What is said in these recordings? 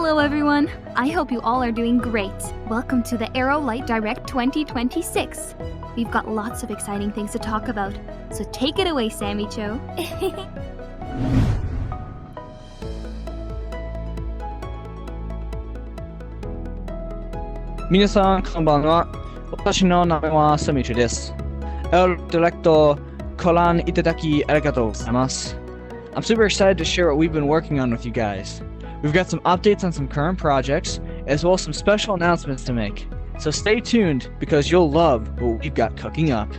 Hello everyone! I hope you all are doing great. Welcome to the ArrowLight Direct 2026. We've got lots of exciting things to talk about, so take it away, Sammy-Cho. 皆さん、こんばんは。私の名前はサミチョです。ArrowLight Direct ご覧いただきありがとうございます。I'm super excited to share what we've been working on with you guys. We've got some updates on some current projects, as well as some special announcements to make. So stay tuned, because you'll love what we've got cooking up.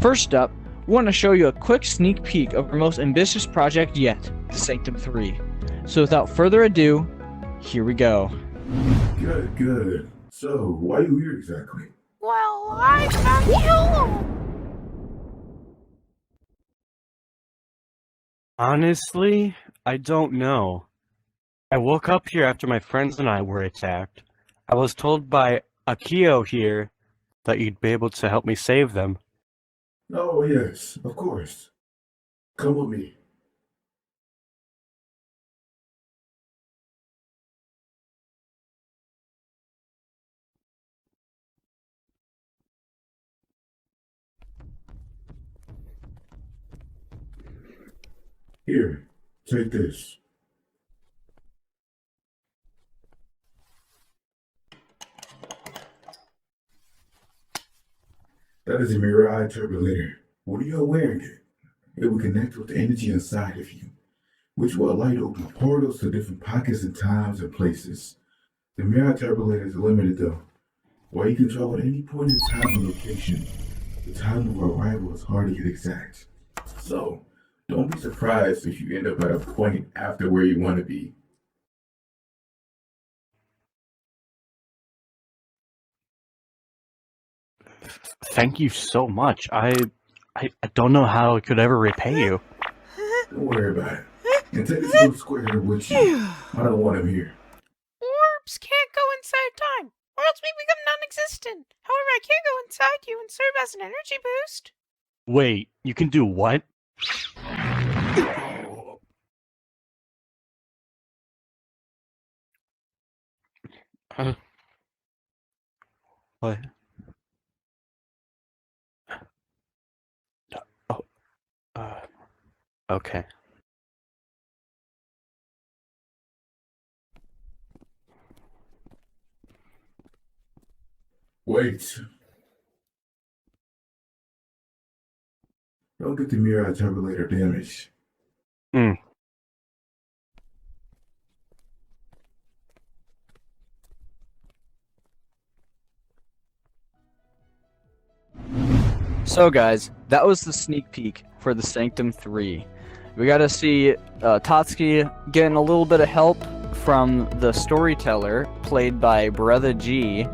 First up, we want to show you a quick sneak peek of our most ambitious project yet, the Sanctum 3. So without further ado, here we go. Good. So, why are you here exactly? Well, I found you! Honestly, I don't know. I woke up here after my friends and I were attacked. I was told by Akio here that you'd be able to help me save them. Oh, yes, of course. Come with me. Here, take this. That is a Mirai turbulator. What are you wearing it? It will connect with the energy inside of you, which will allow you to open portals to different pockets and times and places. The Mirai turbulator is limited though. While you can travel at any point in time and location, the time of arrival is hard to get exact. So, don't be surprised if you end up at a point after where you want to be. Thank you so much. I don't know how I could ever repay you. Don't worry about it. And take this little square here with you. I don't want him here. Orbs can't go inside time, or else we become non-existent. However, I can go inside you and serve as an energy boost. Wait, you can do what? What? Oh, okay. Wait. Don't get the Mirai turbulator damaged. So guys, that was the sneak peek for the Sanctum 3. We got to see Tatsuki getting a little bit of help from the storyteller, played by Brother G,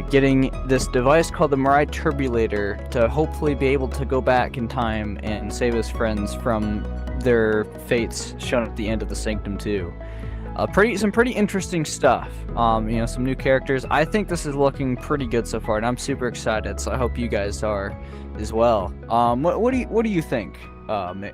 getting this device called the Mirai Turbulator to hopefully be able to go back in time and save his friends from their fates shown at the end of the Sanctum 2. Some pretty interesting stuff. Some new characters. I think this is looking pretty good so far, and I'm super excited. So I hope you guys are as well. What do you think,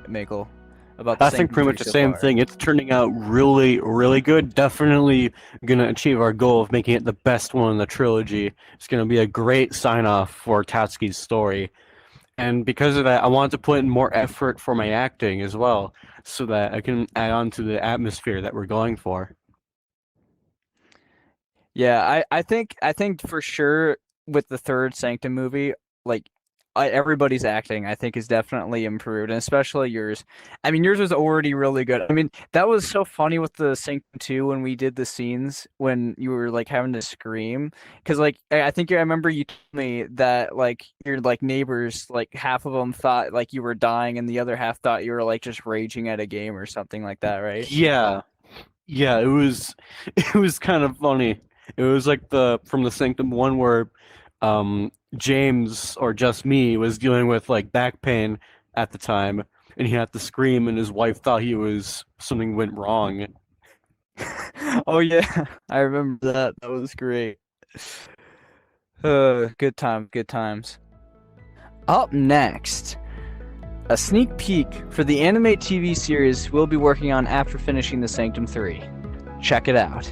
Michael? About the I think pretty much the same thing. It's turning out really, really good. Definitely gonna achieve our goal of making it the best one in the trilogy. It's gonna be a great sign-off for Tatsuki's story. And because of that, I wanted to put in more effort for my acting as well, so that I can add on to the atmosphere that we're going for. Yeah, I think for sure with the third Sanctum movie, like everybody's acting, I think, is definitely improved, and especially yours. I mean, yours was already really good. I mean, that was so funny with the Sanctum 2 when we did the scenes when you were like having to scream, because like I think I remember you told me that like your like neighbors, like half of them thought like you were dying, and the other half thought you were like just raging at a game or something like that, right? Yeah, it was it was kind of funny. It was like from the Sanctum 1 where James, or just me, was dealing with like back pain at the time, and he had to scream, and his wife thought something went wrong. Oh yeah, I remember that. That was great. Good times. Up next, a sneak peek for the anime TV series we'll be working on after finishing the Sanctum 3. Check it out.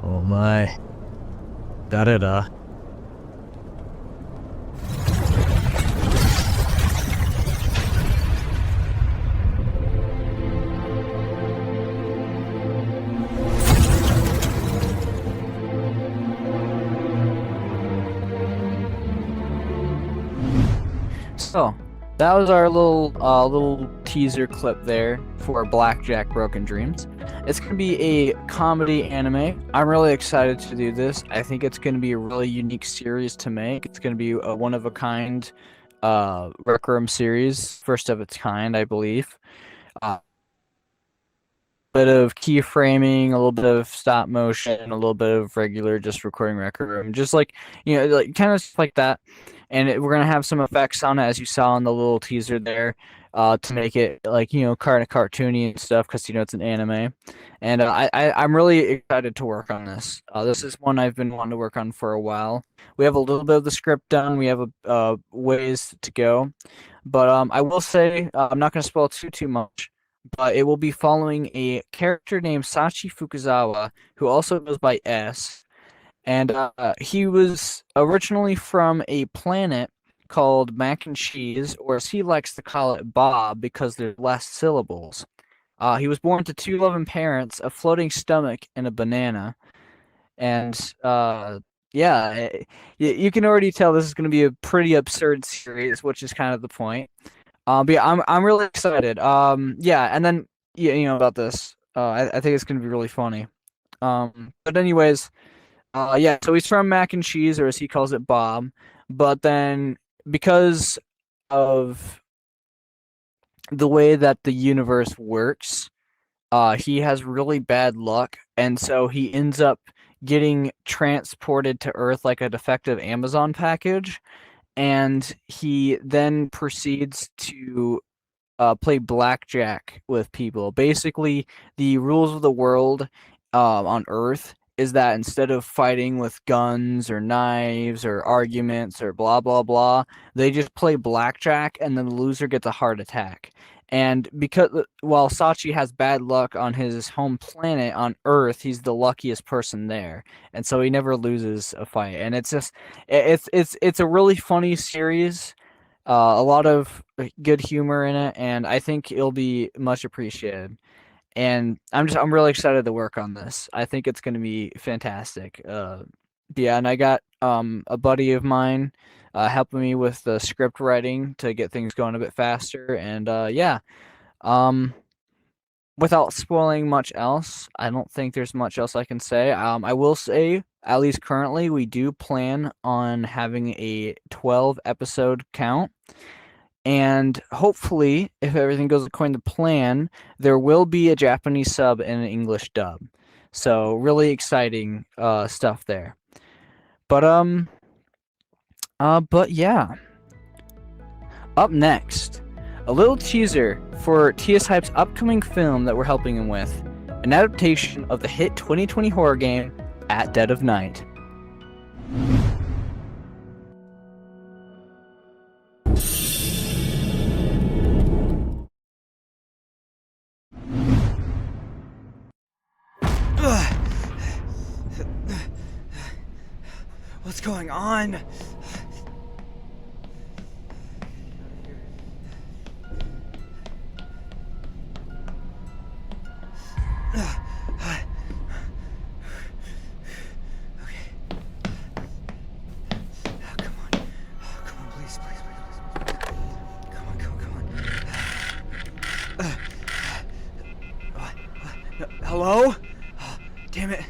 Oh my. Da-da-da. So, that was our little teaser clip there for Blackjack Broken Dreams. It's going to be a comedy anime. I'm really excited to do this. I think it's going to be a really unique series to make. It's going to be a one-of-a-kind Rec Room series, first of its kind, I believe. Bit of keyframing, a little bit of stop motion, a little bit of regular just recording Rec Room, just like, like kind of stuff like that. And we're gonna have some effects on it, as you saw in the little teaser there, to make it like kind of cartoony and stuff, because it's an anime. And I'm really excited to work on this. This is one I've been wanting to work on for a while. We have a little bit of the script done. We have a ways to go, but I will say I'm not gonna spoil too much. But it will be following a character named Sachi Fukuzawa, who also goes by S. And he was originally from a planet called Mac and Cheese, or as he likes to call it, Bob, because there's less syllables. He was born to two loving parents, a floating stomach, and a banana. And yeah, you can already tell this is going to be a pretty absurd series, which is kind of the point. But yeah, I'm really excited. Yeah, and then about this. I think it's gonna be really funny. But anyways, yeah. So he's from Mac and Cheese, or as he calls it, Bob. But then because of the way that the universe works, he has really bad luck, and so he ends up getting transported to Earth like a defective Amazon package. And he then proceeds to play blackjack with people. Basically, the rules of the world on Earth is that instead of fighting with guns or knives or arguments or blah blah blah, they just play blackjack, and then the loser gets a heart attack. And because while Sachi has bad luck on his home planet on Earth, he's the luckiest person there, and so he never loses a fight. And it's just it's a really funny series, a lot of good humor in it, and I think it'll be much appreciated. And I'm really excited to work on this. I think it's going to be fantastic. Yeah, and I got a buddy of mine helping me with the script writing to get things going a bit faster. And yeah, without spoiling much else, I don't think there's much else I can say. I will say, at least currently, we do plan on having a 12 episode count. And hopefully, if everything goes according to plan, there will be a Japanese sub and an English dub. So really exciting stuff there. But yeah. Up next, a little teaser for TS-Hype's upcoming film that we're helping him with, an adaptation of the hit 2020 horror game At Dead of Night. What's going on? Hello? Oh, damn it.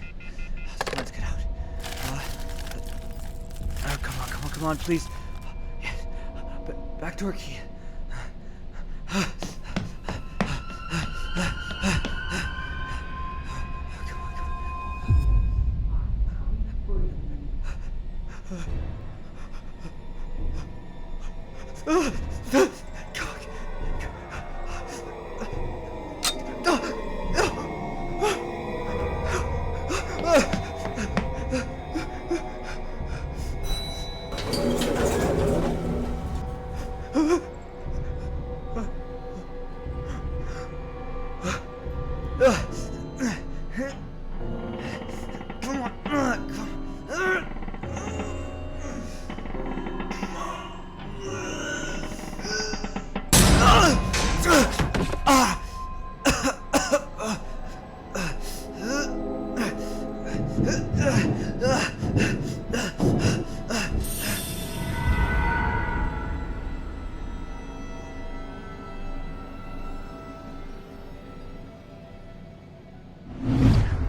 come on, please. Yes. Back door key.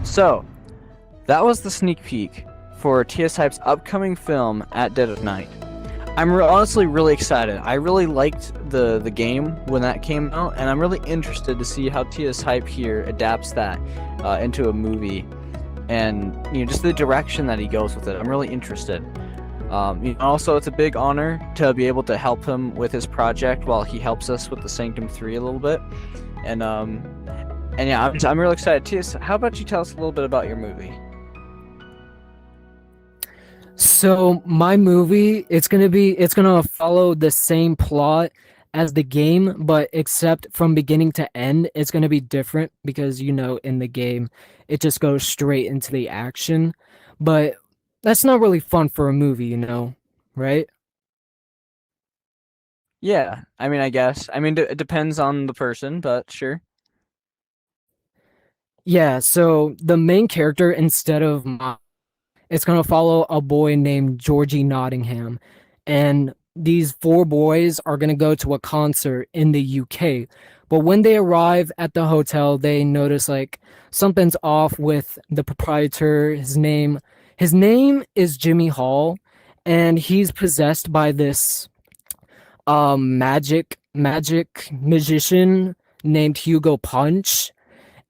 So, that was the sneak peek for TS-Hype's upcoming film At Dead of Night. I'm honestly really excited. I really liked the game when that came out, and I'm really interested to see how TS-Hype here adapts that into a movie, and just the direction that he goes with it. I'm really interested. Also, it's a big honor to be able to help him with his project while he helps us with the Sanctum 3 a little bit, and yeah, I'm really excited. TS, how about you tell us a little bit about your movie? So my movie, it's gonna follow the same plot as the game, but except from beginning to end, it's gonna be different because in the game, it just goes straight into the action. But that's not really fun for a movie, right? Yeah, I guess. It depends on the person, but sure. Yeah, so the main character, instead of it's going to follow a boy named Georgie Nottingham. And these 4 boys are going to go to a concert in the UK. But when they arrive at the hotel, they notice something's off with the proprietor. His name is Jimmy Hall, and he's possessed by this magic magician named Hugo Punch.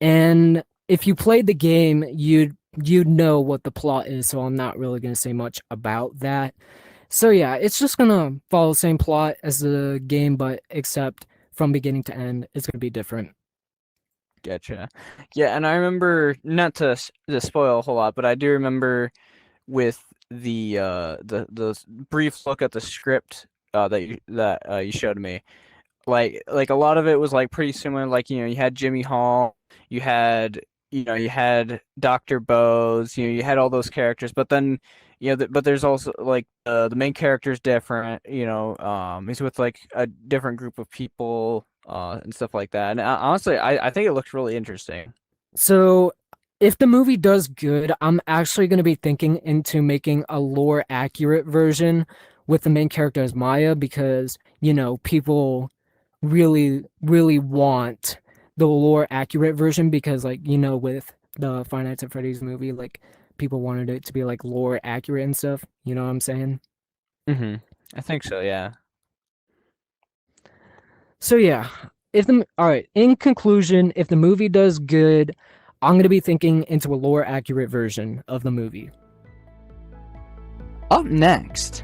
And if you played the game, you'd know what the plot is, so I'm not really going to say much about that. So yeah, it's just going to follow the same plot as the game, but except from beginning to end, it's going to be different. Gotcha. Yeah, and I remember, not to spoil a whole lot, but I do remember with the brief look at the script that you showed me, like a lot of it was pretty similar. You had Jimmy Hall, you had Dr. Bose, you had all those characters, but then but there's also the main character's different. He's with a different group of people and stuff like that. And honestly, I think it looks really interesting. So if the movie does good, I'm actually going to be thinking into making a lore accurate version with the main character as Maya, because people really want the lore accurate version, because with the Five Nights at Freddy's movie, people wanted it to be lore accurate and stuff. You know what I'm saying? I think so, yeah. So yeah, in conclusion, if the movie does good, I'm gonna be thinking into a lore accurate version of the movie. Up next,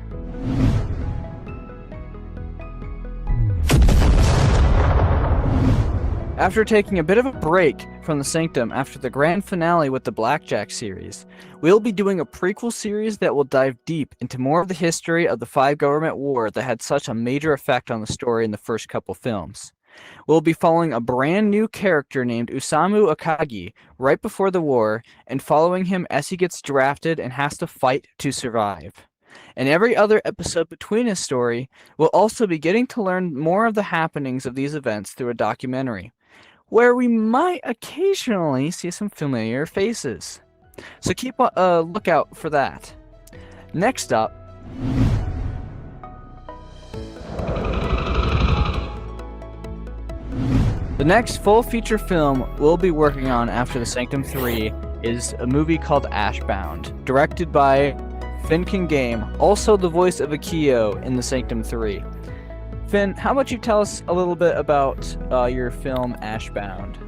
after taking a bit of a break from the Sanctum after the grand finale with the Blackjack series, we'll be doing a prequel series that will dive deep into more of the history of the 5 government war that had such a major effect on the story in the first couple films. We'll be following a brand new character named Usamu Akagi right before the war, and following him as he gets drafted and has to fight to survive. And every other episode between his story, we'll also be getting to learn more of the happenings of these events through a documentary, where we might occasionally see some familiar faces. So keep a lookout for that. Next up, the next full feature film we'll be working on after the Sanctum 3 is a movie called Ashbound, directed by Finncangame, also the voice of Akio in the Sanctum 3. Finn, how about you tell us a little bit about your film Ashbound?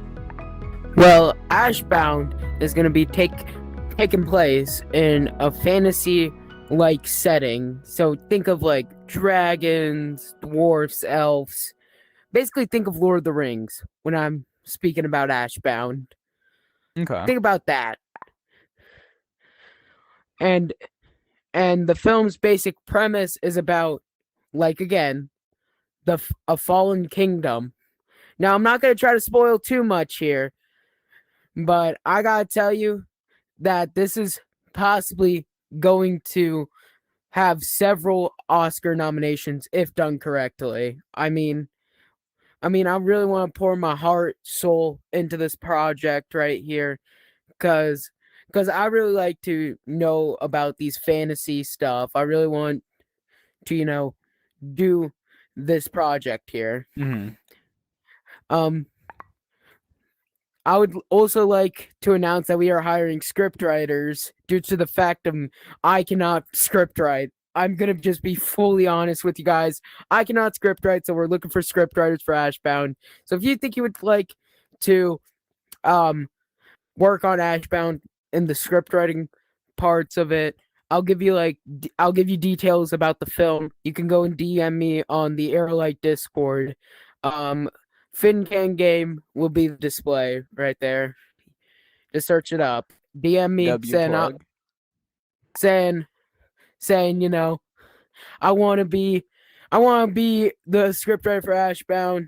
Well, Ashbound is going to be taking place in a fantasy-like setting. So think of like dragons, dwarfs, elves. Basically, think of Lord of the Rings when I'm speaking about Ashbound. Okay. Think about that. And the film's basic premise is about, like, again, a fallen kingdom. Now, I'm not going to try to spoil too much here, but I got to tell you that this is possibly going to have several Oscar nominations if done correctly. I mean, I really want to pour my heart, soul into this project right here, because I really like to know about these fantasy stuff. I really want to, do this project here. Mm-hmm. I would also like to announce that we are hiring script writers due to the fact of I cannot script write. I'm going to just be fully honest with you guys. I cannot script write, so we're looking for script writers for Ashbound. So if you think you would like to work on Ashbound in the script writing parts of it, I'll give you details about the film. You can go and DM me on the ArrowLight Discord. Finncangame will be the display right there. Just search it up. DM me saying, I want to be the scriptwriter for Ashbound.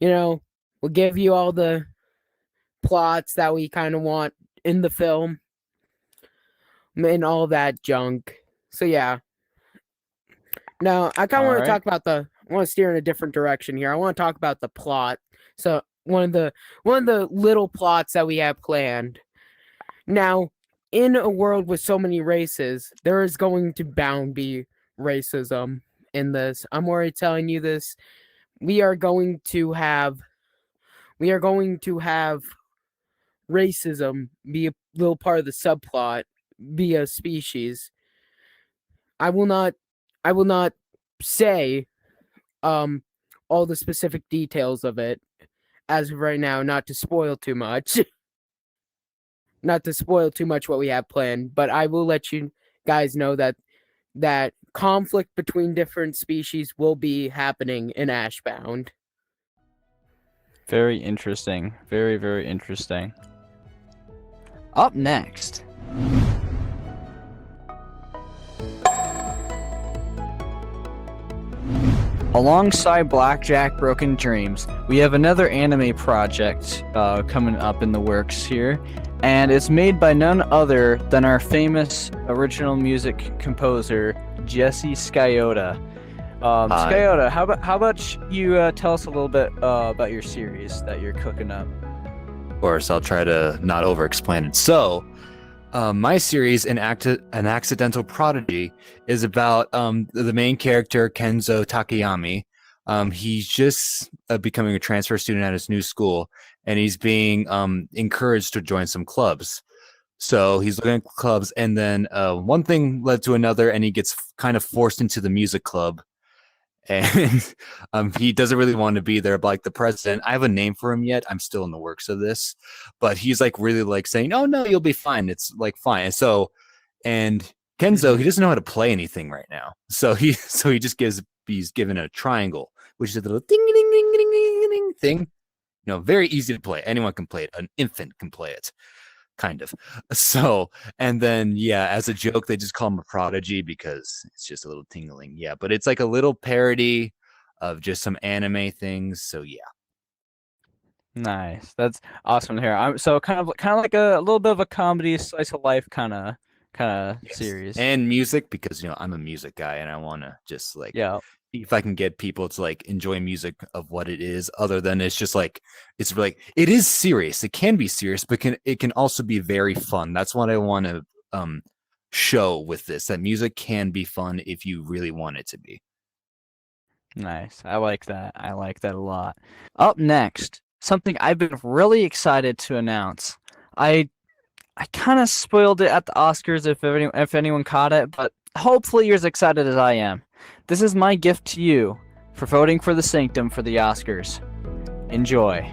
We'll give you all the plots that we kind of want in the film and all that junk. So yeah. Now I kind of want to talk about I want to steer in a different direction here. I want to talk about the plot. So one of the little plots that we have planned. Now, in a world with so many races, there is going to bound be racism in this. I'm already telling you this. We are going to have racism be a little part of the subplot, be a species. I will not say all the specific details of it as of right now, not to spoil too much. Not to spoil too much what we have planned, but I will let you guys know that conflict between different species will be happening in Ashbound. Very interesting. Very, very interesting. Up next. Alongside Blackjack Broken Dreams, we have another anime project coming up in the works here, and it's made by none other than our famous original music composer, Jesse Skyota. Skyota, how about you tell us a little bit about your series that you're cooking up? Of course, I'll try to not over-explain it. So, my series, An Accidental Prodigy, is about the main character, Kenzo Takayami. He's just becoming a transfer student at his new school, and he's being encouraged to join some clubs. So he's looking at clubs, and then one thing led to another, and he gets kind of forced into the music club. And he doesn't really want to be there, but like the president, I have a name for him yet. I'm still in the works of this, but he's like really like saying, "Oh no, you'll be fine. It's like fine." And Kenzo, he doesn't know how to play anything right now, so he just he's given a triangle, which is a little ding ding ding ding ding ding thing. Very easy to play. Anyone can play it. An infant can play it. Kind of. So, and then, yeah, as a joke, they just call him a prodigy because it's just a little tingling. Yeah, but it's like a little parody of just some anime things. So, yeah. Nice. That's awesome to hear. So kind of like a little bit of a comedy slice of life kind of Yes. series. And music, because I'm a music guy and I want to just like see if I can get people to like enjoy music of what it is, other than it's just like it is serious. It can be serious, but it can also be very fun. That's what I want to show with this, that music can be fun if you really want it to be. Nice. I like that. I like that a lot. Up next, something I've been really excited to announce. I I kind of spoiled it at the Oscars if anyone caught it, but hopefully you're as excited as I am. This is my gift to you for voting for the Sanctum for the Oscars. Enjoy.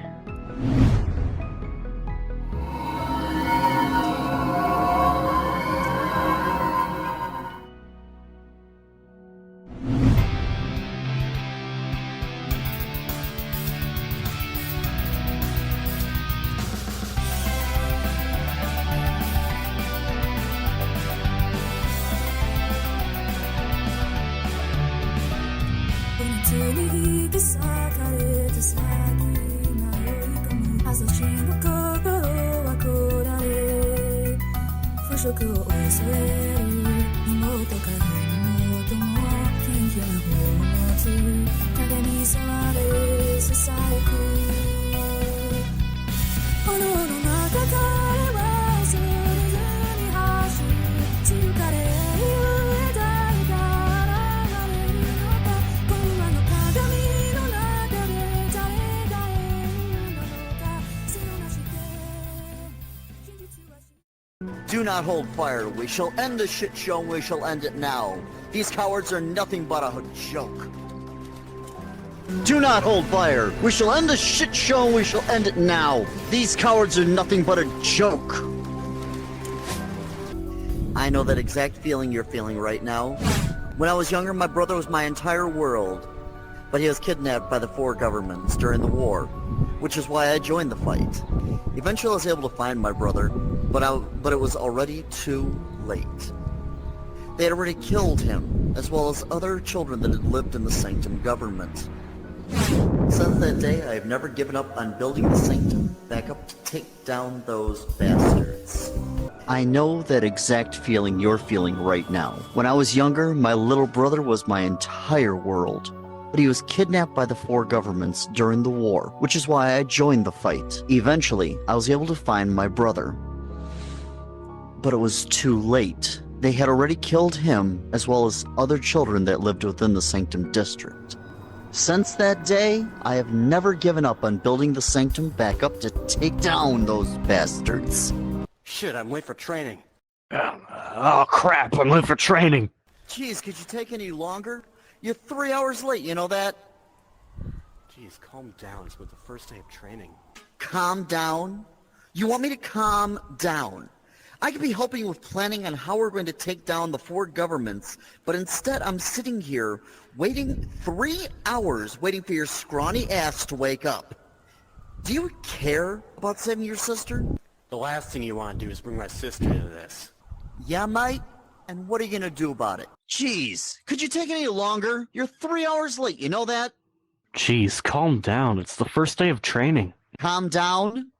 Do not hold fire. We shall end the shit show and we shall end it now. These cowards are nothing but a joke. Do not hold fire. We shall end the shit show and we shall end it now. These cowards are nothing but a joke. I know that exact feeling you're feeling right now. When I was younger, my brother was my entire world. But he was kidnapped by the four governments during the war, which is why I joined the fight. Eventually I was able to find my brother, but it was already too late. They had already killed him, as well as other children that had lived in the Sanctum government. Since that day, I have never given up on building the Sanctum back up to take down those bastards. I know that exact feeling you're feeling right now. When I was younger, my little brother was my entire world. But he was kidnapped by the four governments during the war, which is why I joined the fight. Eventually, I was able to find my brother. But it was too late. They had already killed him, as well as other children that lived within the Sanctum district. Since that day, I have never given up on building the Sanctum back up to take down those bastards. Shit, I'm late for training. Oh crap, I'm late for training. Jeez, could you take any longer? You're 3 hours late, you know that? Jeez, calm down. It's with the first day of training. Calm down? You want me to calm down? I could be helping you with planning on how we're going to take down the four governments, but instead I'm sitting here waiting 3 hours waiting for your scrawny ass to wake up. Do you care about saving your sister? The last thing you want to do is bring my sister into this. Yeah, mate? And what are you gonna do about it? Jeez, could you take any longer? You're 3 hours late, you know that? Jeez, calm down. It's the first day of training. Calm down?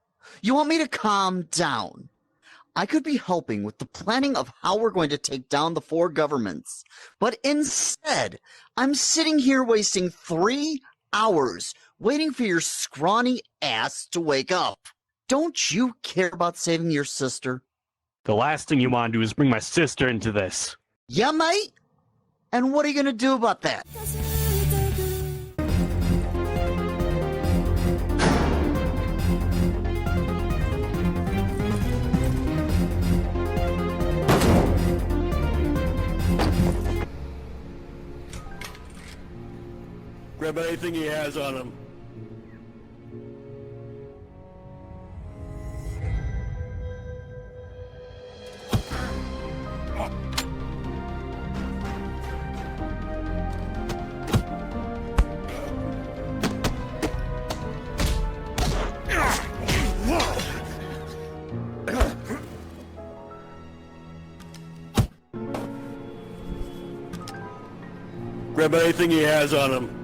You want me to calm down? I could be helping with the planning of how we're going to take down the four governments. But instead, I'm sitting here wasting 3 hours waiting for your scrawny ass to wake up. Don't you care about saving your sister? The last thing you want to do is bring my sister into this. Yeah, mate? And what are you gonna do about that? Grab anything he has on him. Grab anything he has on him.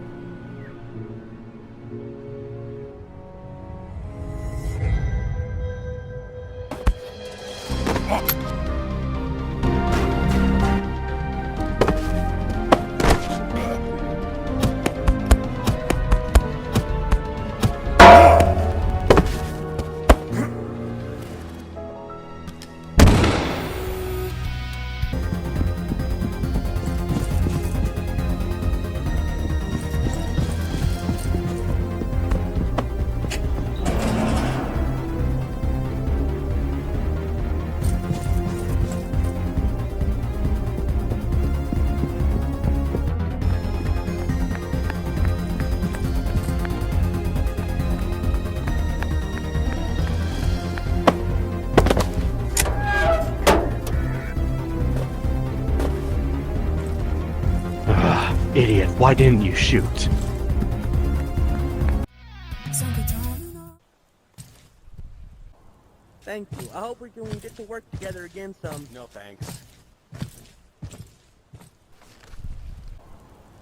Why didn't you shoot? Thank you. I hope we can get to work together again some. No thanks.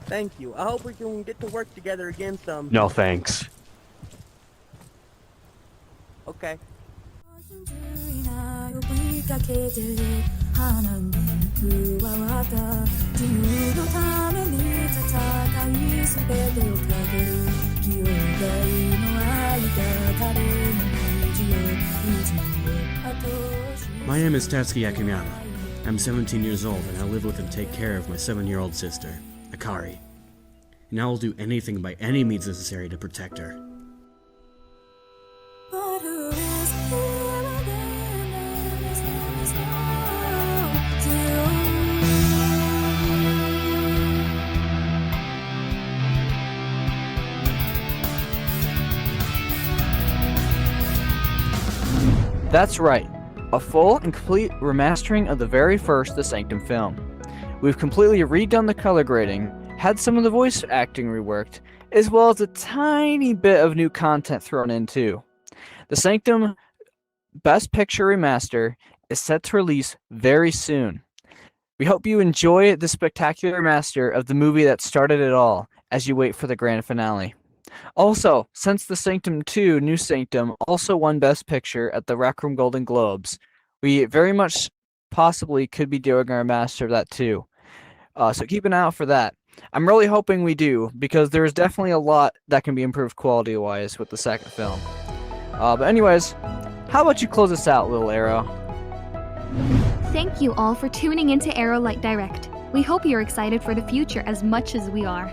Thank you. I hope we can get to work together again some. No thanks. Okay. My name is Tatsuki Akiyama. I'm 17 years old and I live with and take care of my 7-year-old sister, Akari. And I will do anything by any means necessary to protect her. That's right, a full and complete remastering of the very first The Sanctum film. We've completely redone the color grading, had some of the voice acting reworked, as well as a tiny bit of new content thrown in too. The Sanctum Best Picture Remaster is set to release very soon. We hope you enjoy the spectacular remaster of the movie that started it all as you wait for the grand finale. Also, since The Sanctum 2 New Sanctum also won Best Picture at the Rec Room Golden Globes, we very much possibly could be doing a remaster of that too. So keep an eye out for that. I'm really hoping we do, because there's definitely a lot that can be improved quality-wise with the second film. But anyways, how about you close us out, little Arrow? Thank you all for tuning into ArrowLight Direct. We hope you're excited for the future as much as we are.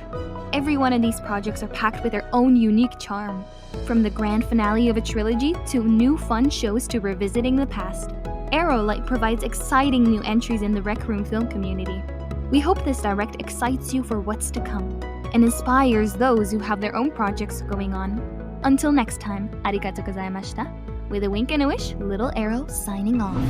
Every one of these projects are packed with their own unique charm. From the grand finale of a trilogy to new fun shows to revisiting the past, ArrowLight provides exciting new entries in the Rec Room film community. We hope this direct excites you for what's to come and inspires those who have their own projects going on. Until next time, arigatou gozaimashita. With a wink and a wish, Little Arrow signing off.